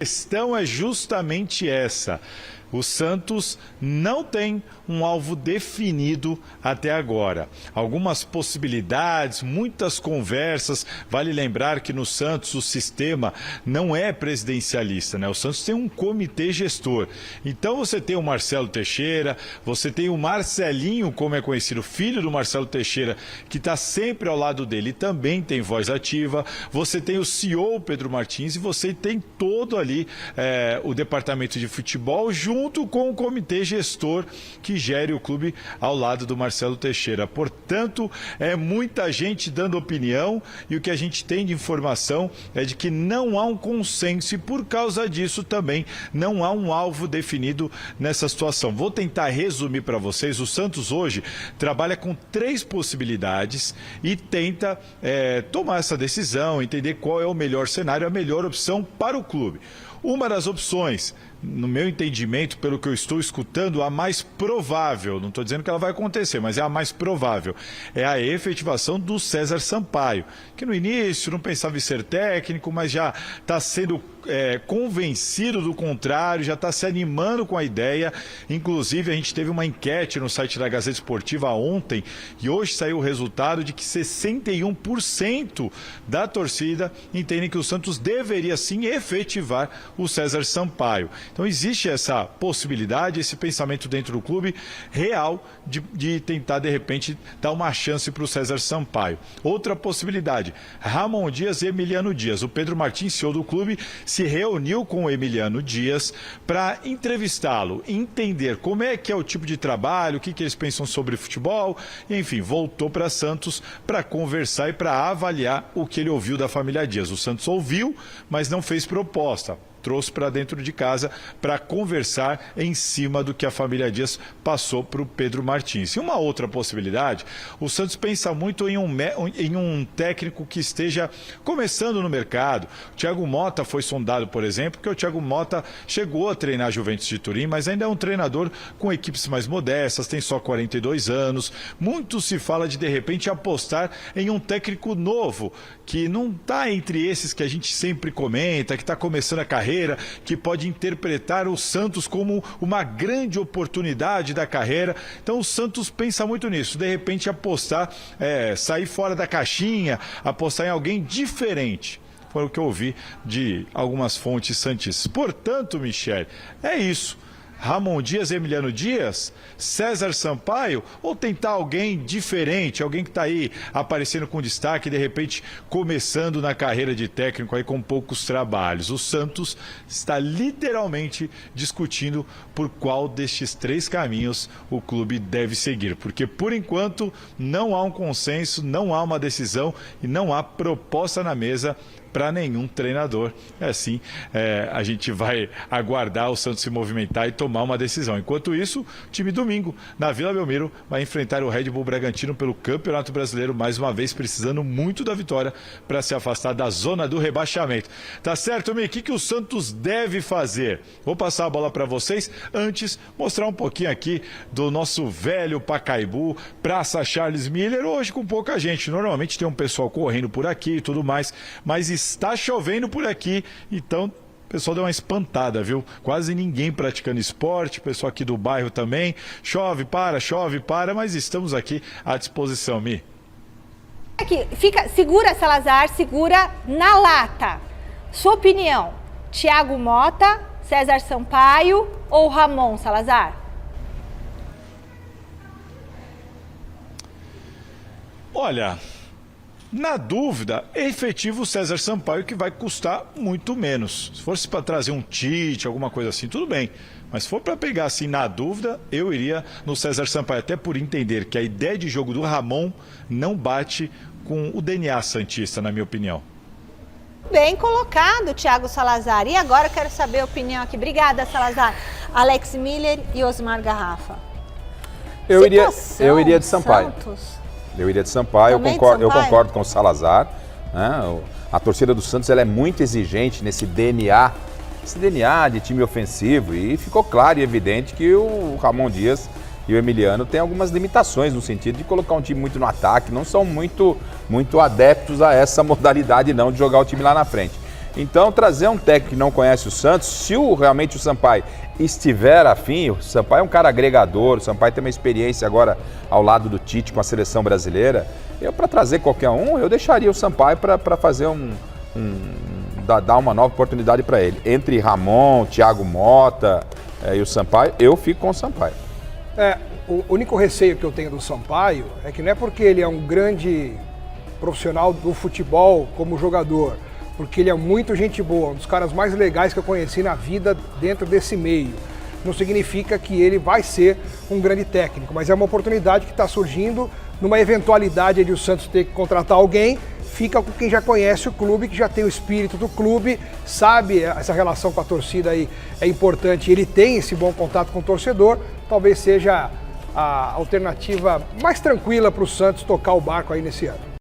questão é justamente essa. O Santos não tem um alvo definido até agora. Algumas possibilidades, muitas conversas. Vale lembrar que no Santos o sistema não é presidencialista, né? O Santos tem um comitê gestor. Então você tem o Marcelo Teixeira, você tem o Marcelinho, como é conhecido, filho do Marcelo Teixeira, que está sempre ao lado dele e também tem voz ativa. Você tem o CEO Pedro Martins e você tem todo ali o departamento de futebol junto com o comitê gestor que gere o clube ao lado do Marcelo Teixeira. Portanto, é muita gente dando opinião e o que a gente tem de informação é de que não há um consenso e por causa disso também não há um alvo definido nessa situação. Vou tentar resumir para vocês. O Santos hoje trabalha com 3 possibilidades e tenta tomar essa decisão, entender qual é o melhor cenário, a melhor opção para o clube. Uma das opções, no meu entendimento, pelo que eu estou escutando, a mais provável, não estou dizendo que ela vai acontecer, mas é a mais provável, é a efetivação do César Sampaio, que no início não pensava em ser técnico, mas já está sendo convencido do contrário, já está se animando com a ideia. Inclusive, a gente teve uma enquete no site da Gazeta Esportiva ontem e hoje saiu o resultado de que 61% da torcida entendem que o Santos deveria sim efetivar o César Sampaio. Então existe essa possibilidade, esse pensamento dentro do clube real de tentar de repente dar uma chance para o César Sampaio. Outra possibilidade, Ramon Dias e Emiliano Dias. O Pedro Martins, CEO do clube, se reuniu com o Emiliano Dias para entrevistá-lo, entender como é que é o tipo de trabalho, o que eles pensam sobre futebol, e, enfim, voltou para Santos para conversar e para avaliar o que ele ouviu da família Dias. O Santos ouviu, mas não fez proposta. Trouxe para dentro de casa para conversar em cima do que a família Dias passou para o Pedro Martins. E uma outra possibilidade, o Santos pensa muito em um técnico que esteja começando no mercado. O Thiago Motta foi sondado, por exemplo, porque o Thiago Motta chegou a treinar a Juventus de Turim, mas ainda é um treinador com equipes mais modestas, tem só 42 anos. Muito se fala de repente, apostar em um técnico novo, que não está entre esses que a gente sempre comenta, que está começando a carreira, que pode interpretar o Santos como uma grande oportunidade da carreira. Então o Santos pensa muito nisso, de repente apostar, sair fora da caixinha, apostar em alguém diferente. Foi o que eu ouvi de algumas fontes santistas. Portanto, Michele, é isso. Ramon Dias, Emiliano Dias, César Sampaio, ou tentar alguém diferente, alguém que está aí aparecendo com destaque, de repente começando na carreira de técnico aí com poucos trabalhos. O Santos está literalmente discutindo por qual destes 3 caminhos o clube deve seguir, porque por enquanto não há um consenso, não há uma decisão e não há proposta na mesa para nenhum treinador. Assim, a gente vai aguardar o Santos se movimentar e tomar uma decisão. Enquanto isso, o time domingo, na Vila Belmiro, vai enfrentar o Red Bull Bragantino pelo Campeonato Brasileiro, mais uma vez precisando muito da vitória para se afastar da zona do rebaixamento. Tá certo, Mi? O que o Santos deve fazer? Vou passar a bola para vocês. Antes, mostrar um pouquinho aqui do nosso velho Pacaembu, Praça Charles Miller, hoje com pouca gente. Normalmente tem um pessoal correndo por aqui e tudo mais, mas está chovendo por aqui, então o pessoal deu uma espantada, viu? Quase ninguém praticando esporte, o pessoal aqui do bairro também. Chove, para, mas estamos aqui à disposição, Mi. Aqui, segura, Salazar, segura na lata. Sua opinião, Thiago Motta, César Sampaio ou Ramon, Salazar? Olha, na dúvida, efetivo o César Sampaio, que vai custar muito menos. Se fosse para trazer um Tite, alguma coisa assim, tudo bem. Mas se for para pegar assim na dúvida, eu iria no César Sampaio, até por entender que a ideia de jogo do Ramon não bate com o DNA santista, na minha opinião. Bem colocado, Thiago Salazar. E agora eu quero saber a opinião aqui. Obrigada, Salazar. Alex Miller e Osmar Garrafa. Eu iria de Sampaio. Santos. Eu iria de Sampaio, eu concordo com o Salazar. Né? A torcida do Santos ela é muito exigente nesse DNA, de time ofensivo, e ficou claro e evidente que o Ramon Dias e o Emiliano têm algumas limitações no sentido de colocar um time muito no ataque, não são muito adeptos a essa modalidade não de jogar o time lá na frente. Então, trazer um técnico que não conhece o Santos, se realmente o Sampaio estiver afim, o Sampaio é um cara agregador, o Sampaio tem uma experiência agora ao lado do Tite com a seleção brasileira, para trazer qualquer um, eu deixaria o Sampaio para fazer dar uma nova oportunidade para ele. Entre Ramon, Thiago Mota e o Sampaio, eu fico com o Sampaio. O único receio que eu tenho do Sampaio é que não é porque ele é um grande profissional do futebol como jogador, porque ele é muito gente boa, um dos caras mais legais que eu conheci na vida dentro desse meio. Não significa que ele vai ser um grande técnico, mas é uma oportunidade que está surgindo numa eventualidade de o Santos ter que contratar alguém, fica com quem já conhece o clube, que já tem o espírito do clube, sabe essa relação com a torcida aí é importante, ele tem esse bom contato com o torcedor, talvez seja a alternativa mais tranquila para o Santos tocar o barco aí nesse ano.